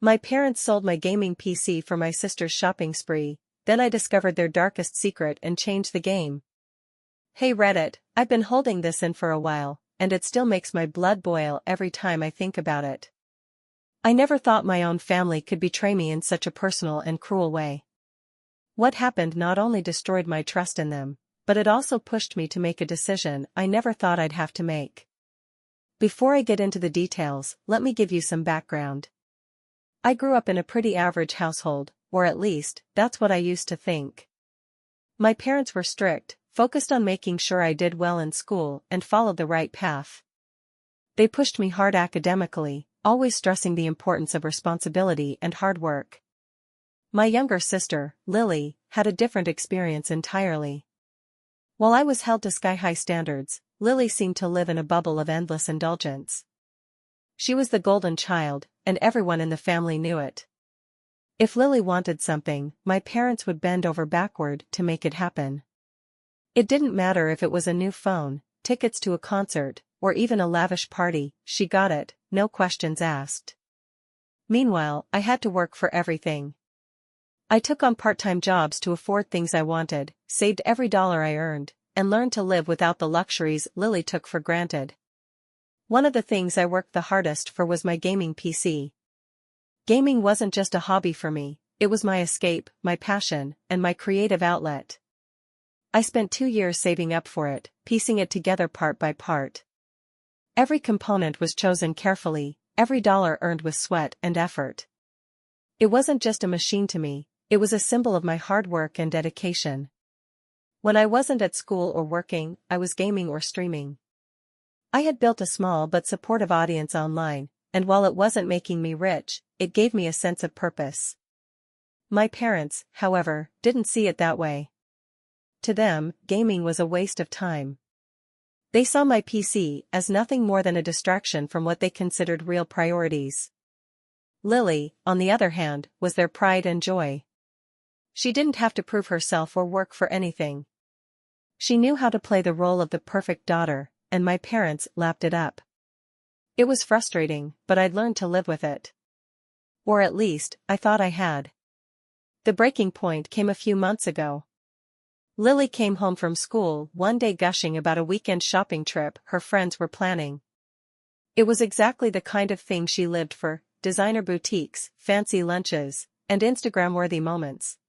My parents sold my gaming PC for my sister's shopping spree, then I discovered their darkest secret and changed the game. Hey Reddit, I've been holding this in for a while, and it still makes my blood boil every time I think about it. I never thought my own family could betray me in such a personal and cruel way. What happened not only destroyed my trust in them, but it also pushed me to make a decision I never thought I'd have to make. Before I get into the details, let me give you some background. I grew up in a pretty average household, or at least, that's what I used to think. My parents were strict, focused on making sure I did well in school and followed the right path. They pushed me hard academically, always stressing the importance of responsibility and hard work. My younger sister, Lily, had a different experience entirely. While I was held to sky-high standards, Lily seemed to live in a bubble of endless indulgence. She was the golden child, and everyone in the family knew it. If Lily wanted something, my parents would bend over backward to make it happen. It didn't matter if it was a new phone, tickets to a concert, or even a lavish party, she got it, no questions asked. Meanwhile, I had to work for everything. I took on part-time jobs to afford things I wanted, saved every dollar I earned, and learned to live without the luxuries Lily took for granted. One of the things I worked the hardest for was my gaming PC. Gaming wasn't just a hobby for me, it was my escape, my passion, and my creative outlet. I spent 2 years saving up for it, piecing it together part by part. Every component was chosen carefully, every dollar earned with sweat and effort. It wasn't just a machine to me, it was a symbol of my hard work and dedication. When I wasn't at school or working, I was gaming or streaming. I had built a small but supportive audience online, and while it wasn't making me rich, it gave me a sense of purpose. My parents, however, didn't see it that way. To them, gaming was a waste of time. They saw my PC as nothing more than a distraction from what they considered real priorities. Lily, on the other hand, was their pride and joy. She didn't have to prove herself or work for anything. She knew how to play the role of the perfect daughter, and my parents lapped it up. It was frustrating, but I'd learned to live with it. Or at least, I thought I had. The breaking point came a few months ago. Lily came home from school one day gushing about a weekend shopping trip her friends were planning. It was exactly the kind of thing she lived for: designer boutiques, fancy lunches, and Instagram-worthy moments.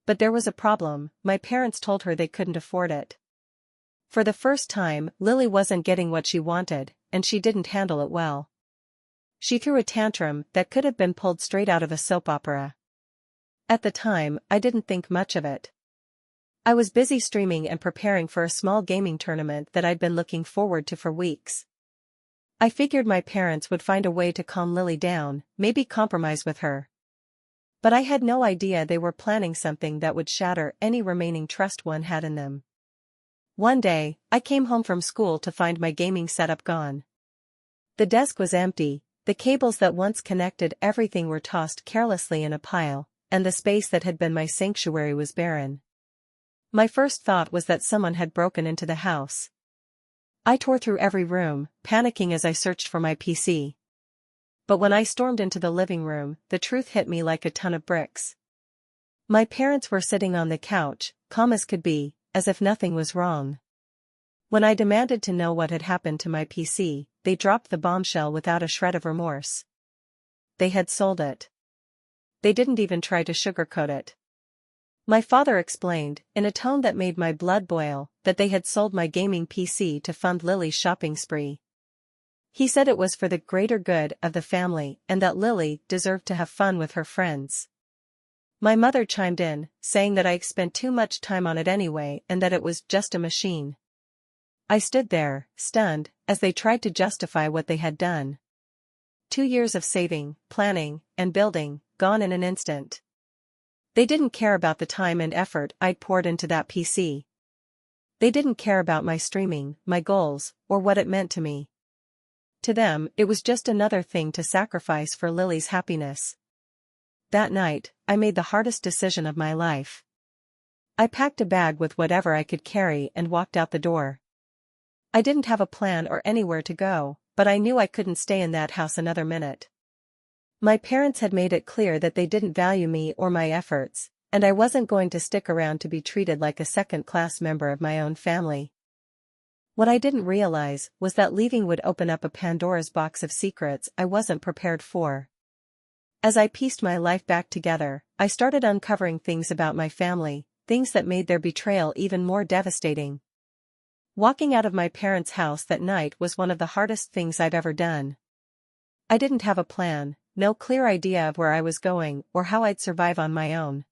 But there was a problem: my parents told her they couldn't afford it. For the first time, Lily wasn't getting what she wanted, and she didn't handle it well. She threw a tantrum that could have been pulled straight out of a soap opera. At the time, I didn't think much of it. I was busy streaming and preparing for a small gaming tournament that I'd been looking forward to for weeks. I figured my parents would find a way to calm Lily down, maybe compromise with her. But I had no idea they were planning something that would shatter any remaining trust one had in them. One day, I came home from school to find my gaming setup gone. The desk was empty, the cables that once connected everything were tossed carelessly in a pile, and the space that had been my sanctuary was barren. My first thought was that someone had broken into the house. I tore through every room, panicking as I searched for my PC. But when I stormed into the living room, the truth hit me like a ton of bricks. My parents were sitting on the couch, calm as could be, as if nothing was wrong. When I demanded to know what had happened to my PC, they dropped the bombshell without a shred of remorse. They had sold it. They didn't even try to sugarcoat it. My father explained, in a tone that made my blood boil, that they had sold my gaming PC to fund Lily's shopping spree. He said it was for the greater good of the family and that Lily deserved to have fun with her friends. My mother chimed in, saying that I spent too much time on it anyway and that it was just a machine. I stood there, stunned, as they tried to justify what they had done. 2 years of saving, planning, and building, gone in an instant. They didn't care about the time and effort I'd poured into that PC. They didn't care about my streaming, my goals, or what it meant to me. To them, it was just another thing to sacrifice for Lily's happiness. That night, I made the hardest decision of my life. I packed a bag with whatever I could carry and walked out the door. I didn't have a plan or anywhere to go, but I knew I couldn't stay in that house another minute. My parents had made it clear that they didn't value me or my efforts, and I wasn't going to stick around to be treated like a second-class member of my own family. What I didn't realize was that leaving would open up a Pandora's box of secrets I wasn't prepared for. As I pieced my life back together, I started uncovering things about my family, things that made their betrayal even more devastating. Walking out of my parents' house that night was one of the hardest things I've ever done. I didn't have a plan, no clear idea of where I was going or how I'd survive on my own.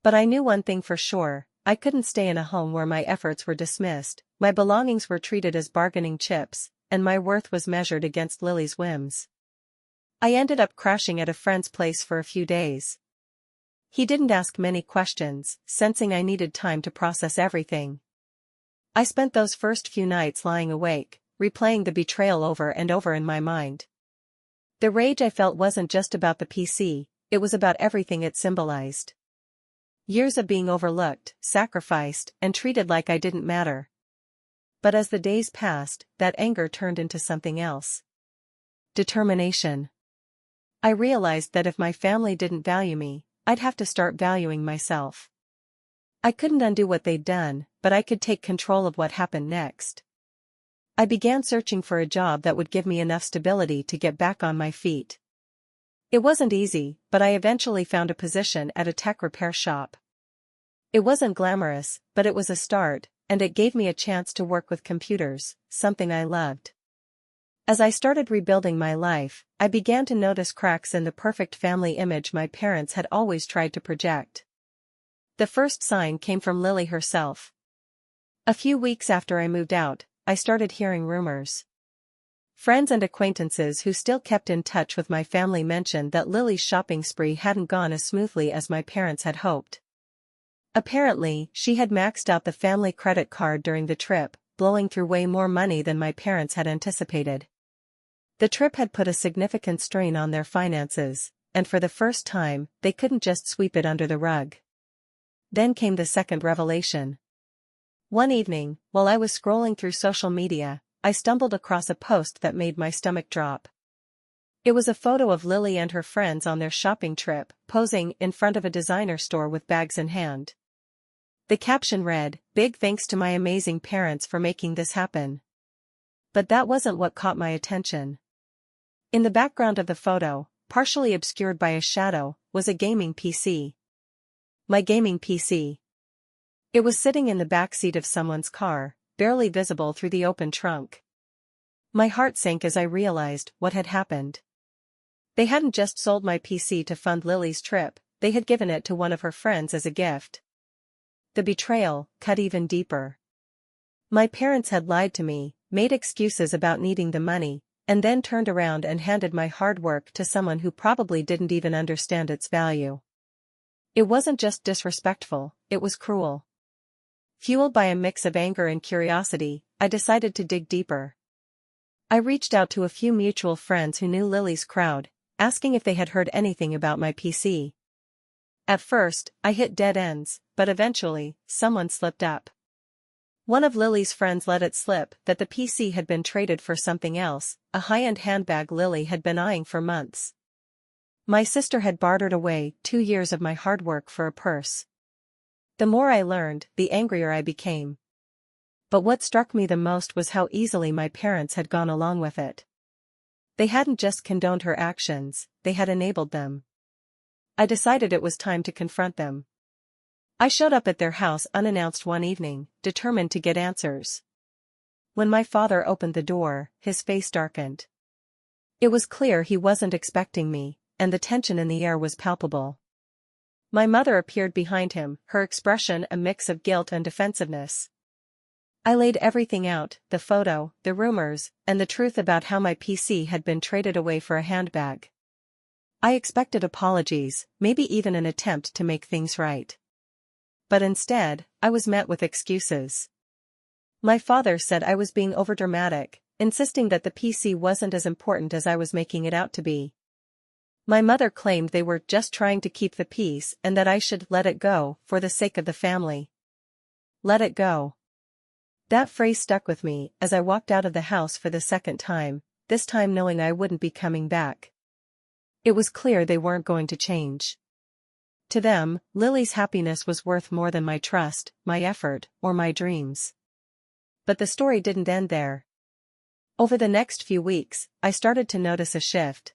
But I knew one thing for sure: I couldn't stay in a home where my efforts were dismissed, my belongings were treated as bargaining chips, and my worth was measured against Lily's whims. I ended up crashing at a friend's place for a few days. He didn't ask many questions, sensing I needed time to process everything. I spent those first few nights lying awake, replaying the betrayal over and over in my mind. The rage I felt wasn't just about the PC, it was about everything it symbolized. Years of being overlooked, sacrificed, and treated like I didn't matter. But as the days passed, that anger turned into something else. Determination. I realized that if my family didn't value me, I'd have to start valuing myself. I couldn't undo what they'd done, but I could take control of what happened next. I began searching for a job that would give me enough stability to get back on my feet. It wasn't easy, but I eventually found a position at a tech repair shop. It wasn't glamorous, but it was a start, and it gave me a chance to work with computers, something I loved. As I started rebuilding my life, I began to notice cracks in the perfect family image my parents had always tried to project. The first sign came from Lily herself. A few weeks after I moved out, I started hearing rumors. Friends and acquaintances who still kept in touch with my family mentioned that Lily's shopping spree hadn't gone as smoothly as my parents had hoped. Apparently, she had maxed out the family credit card during the trip, blowing through way more money than my parents had anticipated. The trip had put a significant strain on their finances, and for the first time, they couldn't just sweep it under the rug. Then came the second revelation. One evening, while I was scrolling through social media, I stumbled across a post that made my stomach drop. It was a photo of Lily and her friends on their shopping trip, posing in front of a designer store with bags in hand. The caption read, "Big thanks to my amazing parents for making this happen." But that wasn't what caught my attention. In the background of the photo, partially obscured by a shadow, was a gaming PC. My gaming PC. It was sitting in the back seat of someone's car, barely visible through the open trunk. My heart sank as I realized what had happened. They hadn't just sold my PC to fund Lily's trip, they had given it to one of her friends as a gift. The betrayal cut even deeper. My parents had lied to me, made excuses about needing the money, and then turned around and handed my hard work to someone who probably didn't even understand its value. It wasn't just disrespectful, it was cruel. Fueled by a mix of anger and curiosity, I decided to dig deeper. I reached out to a few mutual friends who knew Lily's crowd, asking if they had heard anything about my PC. At first, I hit dead ends, but eventually, someone slipped up. One of Lily's friends let it slip that the PC had been traded for something else, a high-end handbag Lily had been eyeing for months. My sister had bartered away 2 years of my hard work for a purse. The more I learned, the angrier I became. But what struck me the most was how easily my parents had gone along with it. They hadn't just condoned her actions, they had enabled them. I decided it was time to confront them. I showed up at their house unannounced one evening, determined to get answers. When my father opened the door, his face darkened. It was clear he wasn't expecting me, and the tension in the air was palpable. My mother appeared behind him, her expression a mix of guilt and defensiveness. I laid everything out, the photo, the rumors, and the truth about how my PC had been traded away for a handbag. I expected apologies, maybe even an attempt to make things right. But instead, I was met with excuses. My father said I was being overdramatic, insisting that the PC wasn't as important as I was making it out to be. My mother claimed they were just trying to keep the peace and that I should let it go for the sake of the family. Let it go. That phrase stuck with me as I walked out of the house for the second time, this time knowing I wouldn't be coming back. It was clear they weren't going to change. To them, Lily's happiness was worth more than my trust, my effort, or my dreams. But the story didn't end there. Over the next few weeks, I started to notice a shift.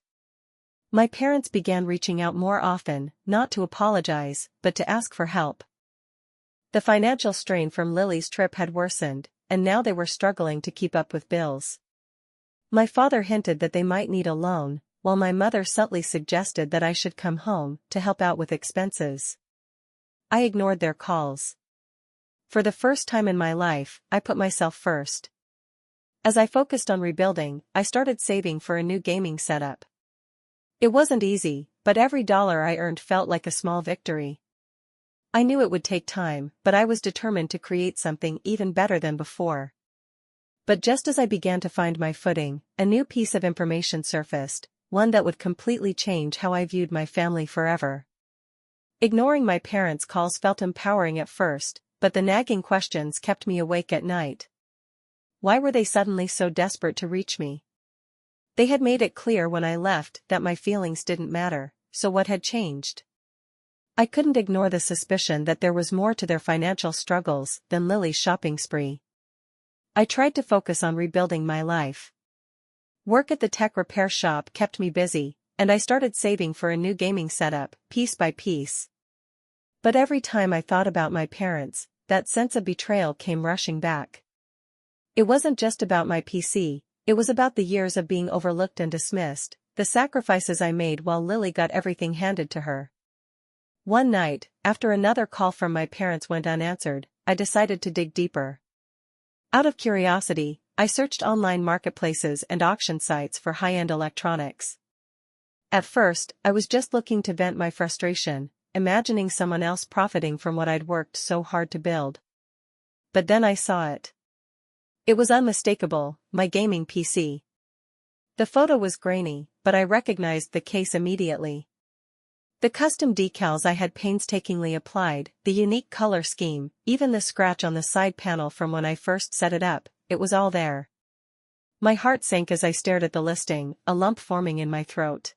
My parents began reaching out more often, not to apologize, but to ask for help. The financial strain from Lily's trip had worsened, and now they were struggling to keep up with bills. My father hinted that they might need a loan, while my mother subtly suggested that I should come home to help out with expenses. I ignored their calls. For the first time in my life, I put myself first. As I focused on rebuilding, I started saving for a new gaming setup. It wasn't easy, but every dollar I earned felt like a small victory. I knew it would take time, but I was determined to create something even better than before. But just as I began to find my footing, a new piece of information surfaced, one that would completely change how I viewed my family forever. Ignoring my parents' calls felt empowering at first, but the nagging questions kept me awake at night. Why were they suddenly so desperate to reach me? They had made it clear when I left that my feelings didn't matter, so what had changed? I couldn't ignore the suspicion that there was more to their financial struggles than Lily's shopping spree. I tried to focus on rebuilding my life. Work at the tech repair shop kept me busy, and I started saving for a new gaming setup, piece by piece. But every time I thought about my parents, that sense of betrayal came rushing back. It wasn't just about my PC, it was about the years of being overlooked and dismissed, the sacrifices I made while Lily got everything handed to her. One night, after another call from my parents went unanswered, I decided to dig deeper. Out of curiosity, I searched online marketplaces and auction sites for high-end electronics. At first, I was just looking to vent my frustration, imagining someone else profiting from what I'd worked so hard to build. But then I saw it. It was unmistakable, my gaming PC. The photo was grainy, but I recognized the case immediately. The custom decals I had painstakingly applied, the unique color scheme, even the scratch on the side panel from when I first set it up, it was all there. My heart sank as I stared at the listing, a lump forming in my throat.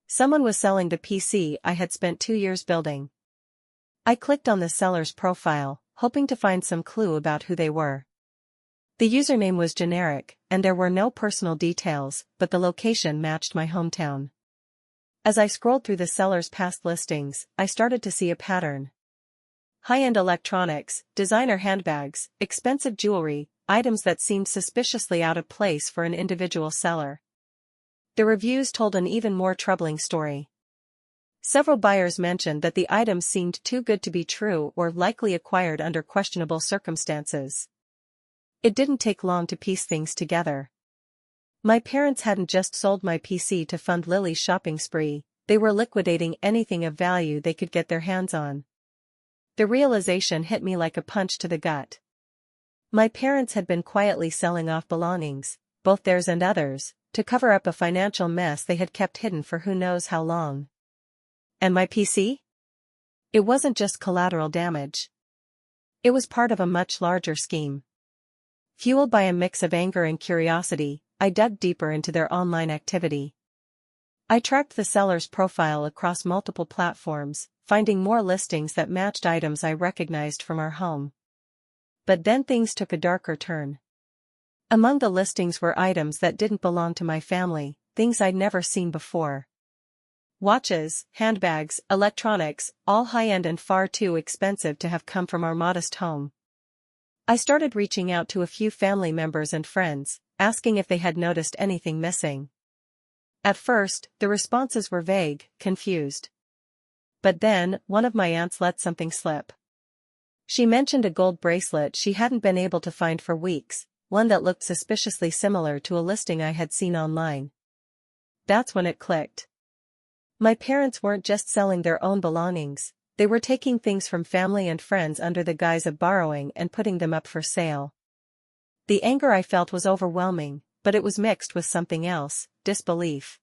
Someone was selling the PC I had spent 2 years building. I clicked on the seller's profile, hoping to find some clue about who they were. The username was generic, and there were no personal details, but the location matched my hometown. As I scrolled through the seller's past listings, I started to see a pattern. High-end electronics, designer handbags, expensive jewelry, items that seemed suspiciously out of place for an individual seller. The reviews told an even more troubling story. Several buyers mentioned that the items seemed too good to be true or likely acquired under questionable circumstances. It didn't take long to piece things together. My parents hadn't just sold my PC to fund Lily's shopping spree, they were liquidating anything of value they could get their hands on. The realization hit me like a punch to the gut. My parents had been quietly selling off belongings, both theirs and others, to cover up a financial mess they had kept hidden for who knows how long. And my PC? It wasn't just collateral damage. It was part of a much larger scheme. Fueled by a mix of anger and curiosity, I dug deeper into their online activity. I tracked the seller's profile across multiple platforms, finding more listings that matched items I recognized from our home. But then things took a darker turn. Among the listings were items that didn't belong to my family, things I'd never seen before. Watches, handbags, electronics, all high-end and far too expensive to have come from our modest home. I started reaching out to a few family members and friends, asking if they had noticed anything missing. At first, the responses were vague, confused. But then, one of my aunts let something slip. She mentioned a gold bracelet she hadn't been able to find for weeks, one that looked suspiciously similar to a listing I had seen online. That's when it clicked. My parents weren't just selling their own belongings, they were taking things from family and friends under the guise of borrowing and putting them up for sale. The anger I felt was overwhelming, but it was mixed with something else, disbelief.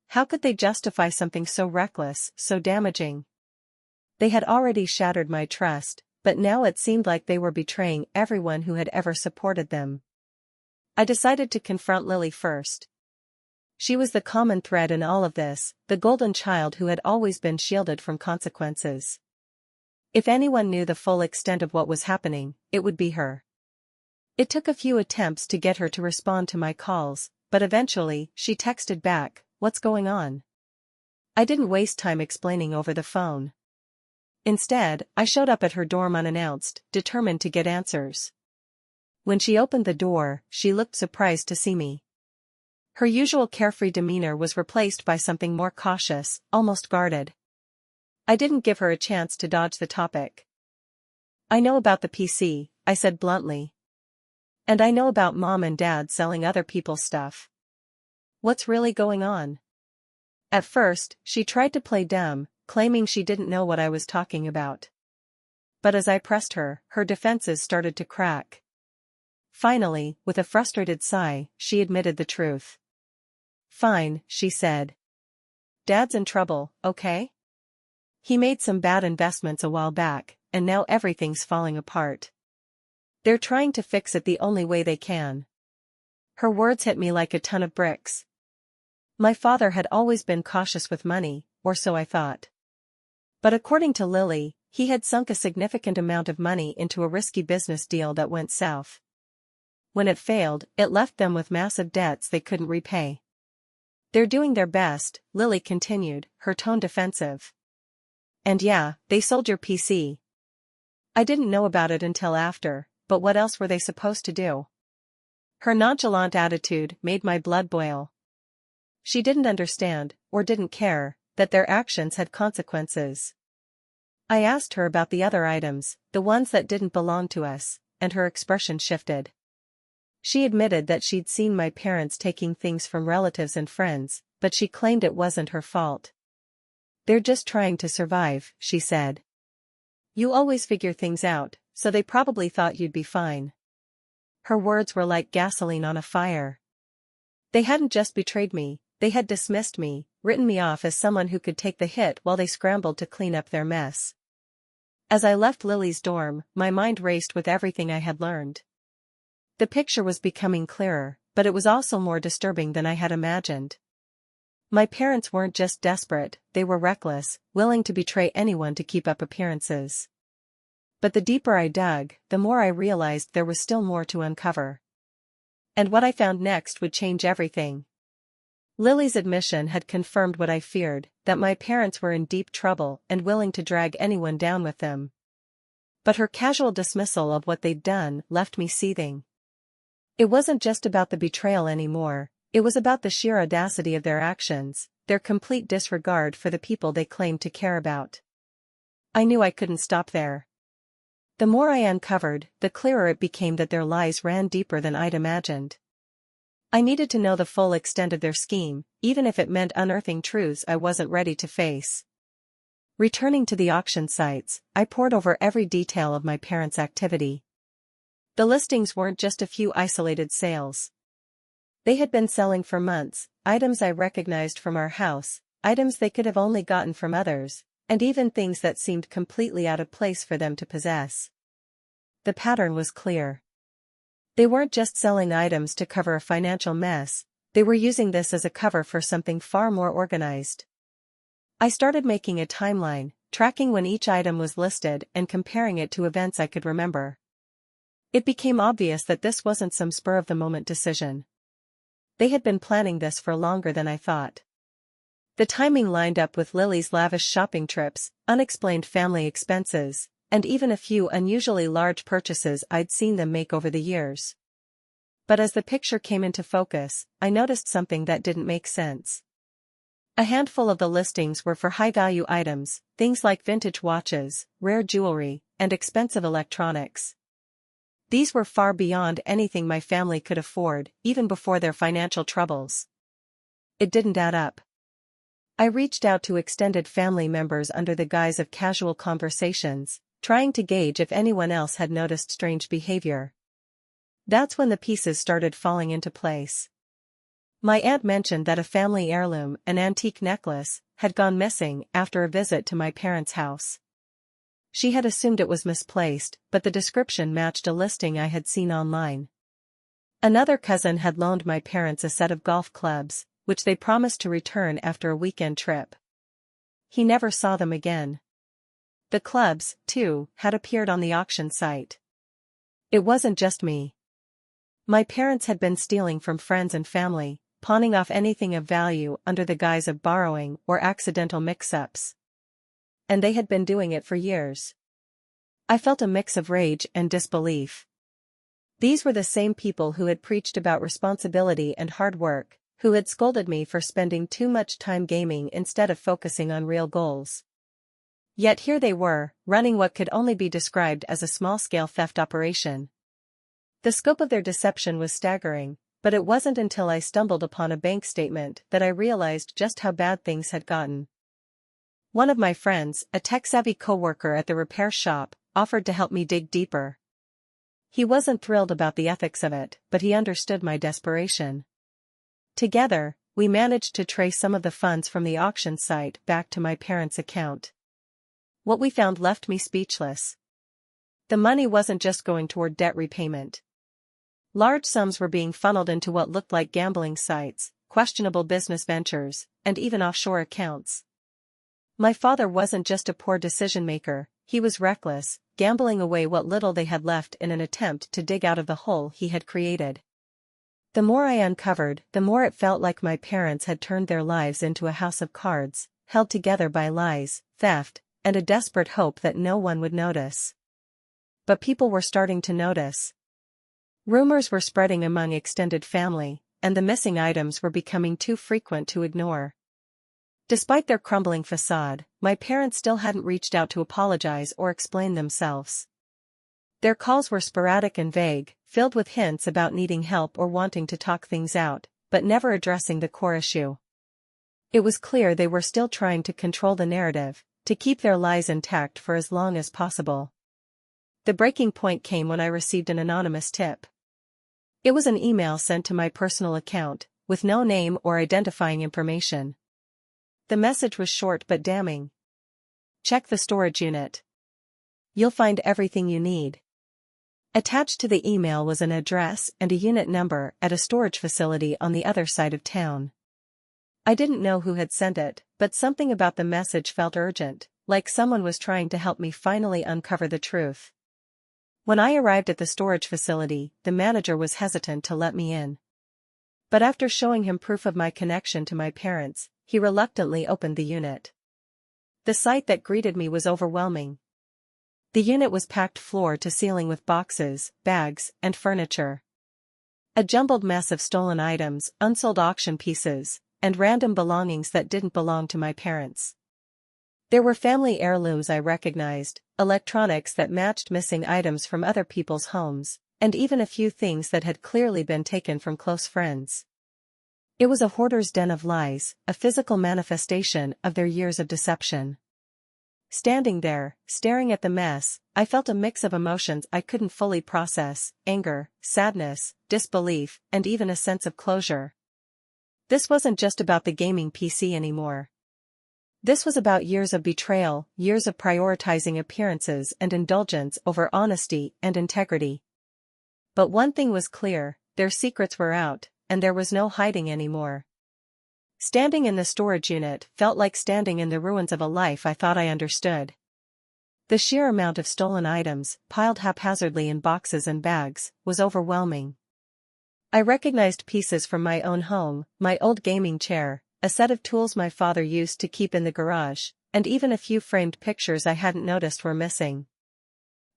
How could they justify something so reckless, so damaging? They had already shattered my trust, but now it seemed like they were betraying everyone who had ever supported them. I decided to confront Lily first. She was the common thread in all of this, the golden child who had always been shielded from consequences. If anyone knew the full extent of what was happening, it would be her. It took a few attempts to get her to respond to my calls, but eventually, she texted back, "What's going on?" I didn't waste time explaining over the phone. Instead, I showed up at her dorm unannounced, determined to get answers. When she opened the door, she looked surprised to see me. Her usual carefree demeanor was replaced by something more cautious, almost guarded. I didn't give her a chance to dodge the topic. "I know about the PC," I said bluntly. "And I know about Mom and Dad selling other people's stuff. What's really going on?" At first, she tried to play dumb, claiming she didn't know what I was talking about. But as I pressed her, her defenses started to crack. Finally, with a frustrated sigh, she admitted the truth. "Fine," she said. "Dad's in trouble, okay? He made some bad investments a while back, and now everything's falling apart. They're trying to fix it the only way they can." Her words hit me like a ton of bricks. My father had always been cautious with money, or so I thought. But according to Lily, he had sunk a significant amount of money into a risky business deal that went south. When it failed, it left them with massive debts they couldn't repay. "They're doing their best," Lily continued, her tone defensive. "And yeah, they sold your PC. I didn't know about it until after, but what else were they supposed to do?" Her nonchalant attitude made my blood boil. She didn't understand, or didn't care, that their actions had consequences. I asked her about the other items, the ones that didn't belong to us, and her expression shifted. She admitted that she'd seen my parents taking things from relatives and friends, but she claimed it wasn't her fault. "They're just trying to survive," she said. "You always figure things out, so they probably thought you'd be fine." Her words were like gasoline on a fire. They hadn't just betrayed me, they had dismissed me, written me off as someone who could take the hit while they scrambled to clean up their mess. As I left Lily's dorm, my mind raced with everything I had learned. The picture was becoming clearer, but it was also more disturbing than I had imagined. My parents weren't just desperate, they were reckless, willing to betray anyone to keep up appearances. But the deeper I dug, the more I realized there was still more to uncover. And what I found next would change everything. Lily's admission had confirmed what I feared, that my parents were in deep trouble and willing to drag anyone down with them. But her casual dismissal of what they'd done left me seething. It wasn't just about the betrayal anymore, it was about the sheer audacity of their actions, their complete disregard for the people they claimed to care about. I knew I couldn't stop there. The more I uncovered, the clearer it became that their lies ran deeper than I'd imagined. I needed to know the full extent of their scheme, even if it meant unearthing truths I wasn't ready to face. Returning to the auction sites, I pored over every detail of my parents' activity. The listings weren't just a few isolated sales. They had been selling for months, items I recognized from our house, items they could have only gotten from others, and even things that seemed completely out of place for them to possess. The pattern was clear. They weren't just selling items to cover a financial mess, they were using this as a cover for something far more organized. I started making a timeline, tracking when each item was listed and comparing it to events I could remember. It became obvious that this wasn't some spur-of-the-moment decision. They had been planning this for longer than I thought. The timing lined up with Lily's lavish shopping trips, unexplained family expenses, and even a few unusually large purchases I'd seen them make over the years. But as the picture came into focus, I noticed something that didn't make sense. A handful of the listings were for high-value items, things like vintage watches, rare jewelry, and expensive electronics. These were far beyond anything my family could afford, even before their financial troubles. It didn't add up. I reached out to extended family members under the guise of casual conversations, trying to gauge if anyone else had noticed strange behavior. That's when the pieces started falling into place. My aunt mentioned that a family heirloom, an antique necklace, had gone missing after a visit to my parents' house. She had assumed it was misplaced, but the description matched a listing I had seen online. Another cousin had loaned my parents a set of golf clubs, which they promised to return after a weekend trip. He never saw them again. The clubs, too, had appeared on the auction site. It wasn't just me. My parents had been stealing from friends and family, pawning off anything of value under the guise of borrowing or accidental mix-ups. And they had been doing it for years. I felt a mix of rage and disbelief. These were the same people who had preached about responsibility and hard work, who had scolded me for spending too much time gaming instead of focusing on real goals. Yet here they were, running what could only be described as a small-scale theft operation. The scope of their deception was staggering, but it wasn't until I stumbled upon a bank statement that I realized just how bad things had gotten. One of my friends, a tech-savvy coworker at the repair shop, offered to help me dig deeper. He wasn't thrilled about the ethics of it, but he understood my desperation. Together, we managed to trace some of the funds from the auction site back to my parents' account. What we found left me speechless. The money wasn't just going toward debt repayment. Large sums were being funneled into what looked like gambling sites, questionable business ventures, and even offshore accounts. My father wasn't just a poor decision-maker, he was reckless, gambling away what little they had left in an attempt to dig out of the hole he had created. The more I uncovered, the more it felt like my parents had turned their lives into a house of cards, held together by lies, theft, and a desperate hope that no one would notice. But people were starting to notice. Rumors were spreading among extended family, and the missing items were becoming too frequent to ignore. Despite their crumbling facade, my parents still hadn't reached out to apologize or explain themselves. Their calls were sporadic and vague, filled with hints about needing help or wanting to talk things out, but never addressing the core issue. It was clear they were still trying to control the narrative, to keep their lies intact for as long as possible. The breaking point came when I received an anonymous tip. It was an email sent to my personal account, with no name or identifying information. The message was short but damning. Check the storage unit. You'll find everything you need. Attached to the email was an address and a unit number at a storage facility on the other side of town. I didn't know who had sent it, but something about the message felt urgent, like someone was trying to help me finally uncover the truth. When I arrived at the storage facility, the manager was hesitant to let me in. But after showing him proof of my connection to my parents, he reluctantly opened the unit. The sight that greeted me was overwhelming. The unit was packed floor to ceiling with boxes, bags, and furniture. A jumbled mess of stolen items, unsold auction pieces, and random belongings that didn't belong to my parents. There were family heirlooms I recognized, electronics that matched missing items from other people's homes, and even a few things that had clearly been taken from close friends. It was a hoarder's den of lies, a physical manifestation of their years of deception. Standing there, staring at the mess, I felt a mix of emotions I couldn't fully process: anger, sadness, disbelief, and even a sense of closure. This wasn't just about the gaming PC anymore. This was about years of betrayal, years of prioritizing appearances and indulgence over honesty and integrity. But one thing was clear: their secrets were out, and there was no hiding anymore. Standing in the storage unit felt like standing in the ruins of a life I thought I understood. The sheer amount of stolen items, piled haphazardly in boxes and bags, was overwhelming. I recognized pieces from my own home, my old gaming chair, a set of tools my father used to keep in the garage, and even a few framed pictures I hadn't noticed were missing.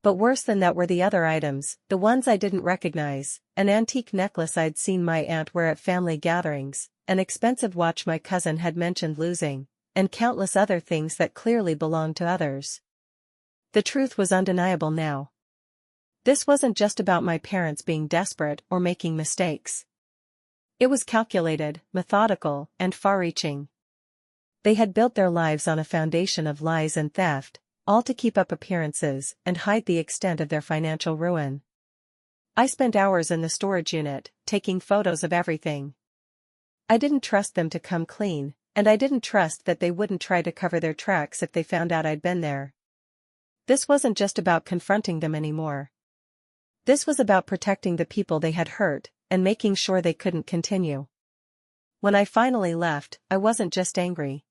But worse than that were the other items, the ones I didn't recognize: an antique necklace I'd seen my aunt wear at family gatherings, an expensive watch my cousin had mentioned losing, and countless other things that clearly belonged to others. The truth was undeniable now. This wasn't just about my parents being desperate or making mistakes. It was calculated, methodical, and far-reaching. They had built their lives on a foundation of lies and theft, all to keep up appearances and hide the extent of their financial ruin. I spent hours in the storage unit, taking photos of everything. I didn't trust them to come clean, and I didn't trust that they wouldn't try to cover their tracks if they found out I'd been there. This wasn't just about confronting them anymore. This was about protecting the people they had hurt, and making sure they couldn't continue. When I finally left, I wasn't just angry.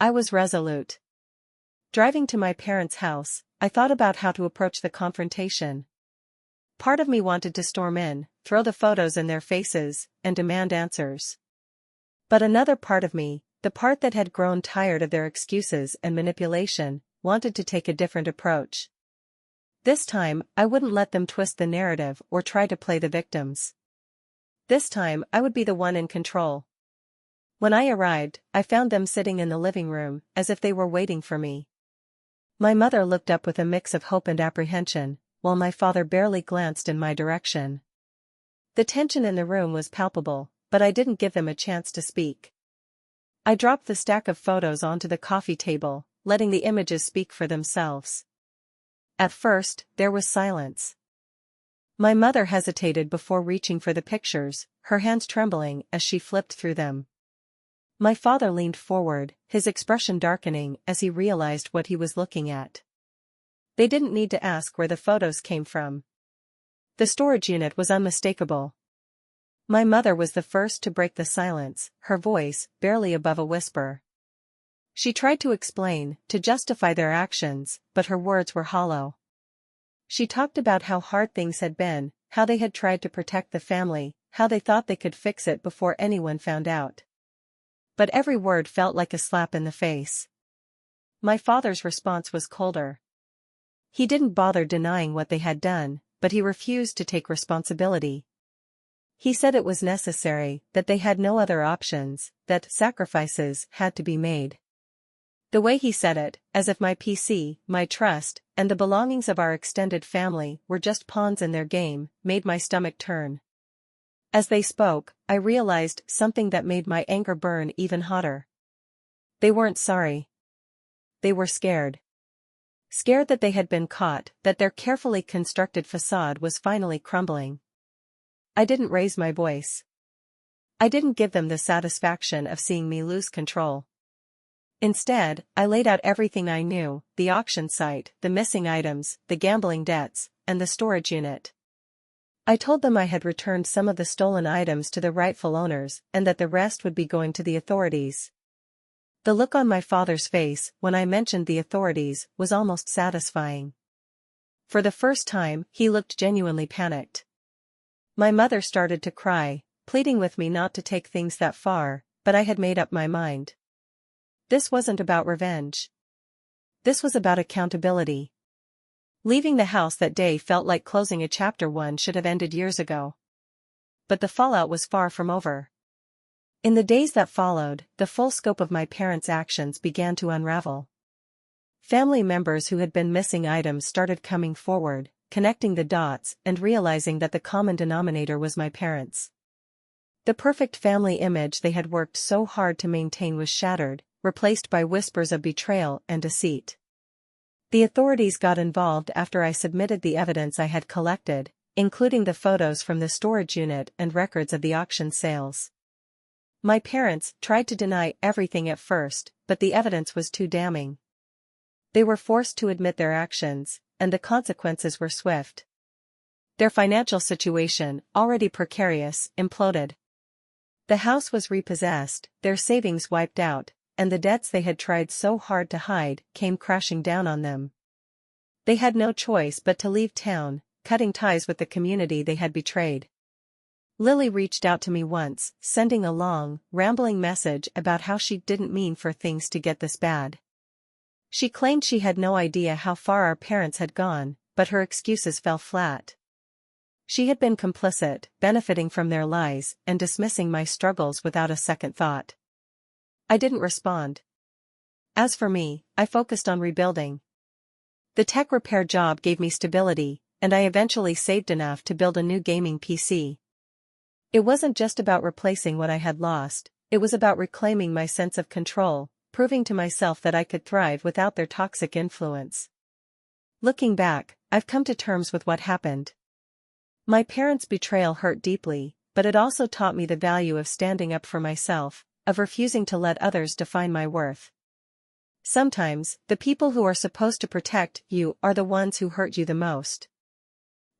I was resolute. Driving to my parents' house, I thought about how to approach the confrontation. Part of me wanted to storm in, throw the photos in their faces, and demand answers. But another part of me, the part that had grown tired of their excuses and manipulation, wanted to take a different approach. This time, I wouldn't let them twist the narrative or try to play the victims. This time, I would be the one in control. When I arrived, I found them sitting in the living room, as if they were waiting for me. My mother looked up with a mix of hope and apprehension, while my father barely glanced in my direction. The tension in the room was palpable, but I didn't give them a chance to speak. I dropped the stack of photos onto the coffee table, letting the images speak for themselves. At first, there was silence. My mother hesitated before reaching for the pictures, her hands trembling as she flipped through them. My father leaned forward, his expression darkening as he realized what he was looking at. They didn't need to ask where the photos came from. The storage unit was unmistakable. My mother was the first to break the silence, her voice barely above a whisper. She tried to explain, to justify their actions, but her words were hollow. She talked about how hard things had been, how they had tried to protect the family, how they thought they could fix it before anyone found out. But every word felt like a slap in the face. My father's response was colder. He didn't bother denying what they had done, but he refused to take responsibility. He said it was necessary, that they had no other options, that sacrifices had to be made. The way he said it, as if my PC, my trust, and the belongings of our extended family were just pawns in their game, made my stomach turn. As they spoke, I realized something that made my anger burn even hotter. They weren't sorry. They were scared. Scared that they had been caught, that their carefully constructed facade was finally crumbling. I didn't raise my voice. I didn't give them the satisfaction of seeing me lose control. Instead, I laid out everything I knew, the auction site, the missing items, the gambling debts, and the storage unit. I told them I had returned some of the stolen items to the rightful owners and that the rest would be going to the authorities. The look on my father's face when I mentioned the authorities was almost satisfying. For the first time, he looked genuinely panicked. My mother started to cry, pleading with me not to take things that far, but I had made up my mind. This wasn't about revenge. This was about accountability. Leaving the house that day felt like closing a chapter one should have ended years ago. But the fallout was far from over. In the days that followed, the full scope of my parents' actions began to unravel. Family members who had been missing items started coming forward, connecting the dots and realizing that the common denominator was my parents. The perfect family image they had worked so hard to maintain was shattered, replaced by whispers of betrayal and deceit. The authorities got involved after I submitted the evidence I had collected, including the photos from the storage unit and records of the auction sales. My parents tried to deny everything at first, but the evidence was too damning. They were forced to admit their actions, and the consequences were swift. Their financial situation, already precarious, imploded. The house was repossessed, their savings wiped out, and the debts they had tried so hard to hide came crashing down on them. They had no choice but to leave town, cutting ties with the community they had betrayed. Lily reached out to me once, sending a long, rambling message about how she didn't mean for things to get this bad. She claimed she had no idea how far our parents had gone, but her excuses fell flat. She had been complicit, benefiting from their lies, and dismissing my struggles without a second thought. I didn't respond. As for me, I focused on rebuilding. The tech repair job gave me stability, and I eventually saved enough to build a new gaming PC. It wasn't just about replacing what I had lost, it was about reclaiming my sense of control, proving to myself that I could thrive without their toxic influence. Looking back, I've come to terms with what happened. My parents' betrayal hurt deeply, but it also taught me the value of standing up for myself, of refusing to let others define my worth. Sometimes, the people who are supposed to protect you are the ones who hurt you the most.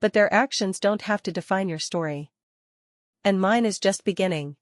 But their actions don't have to define your story. And mine is just beginning.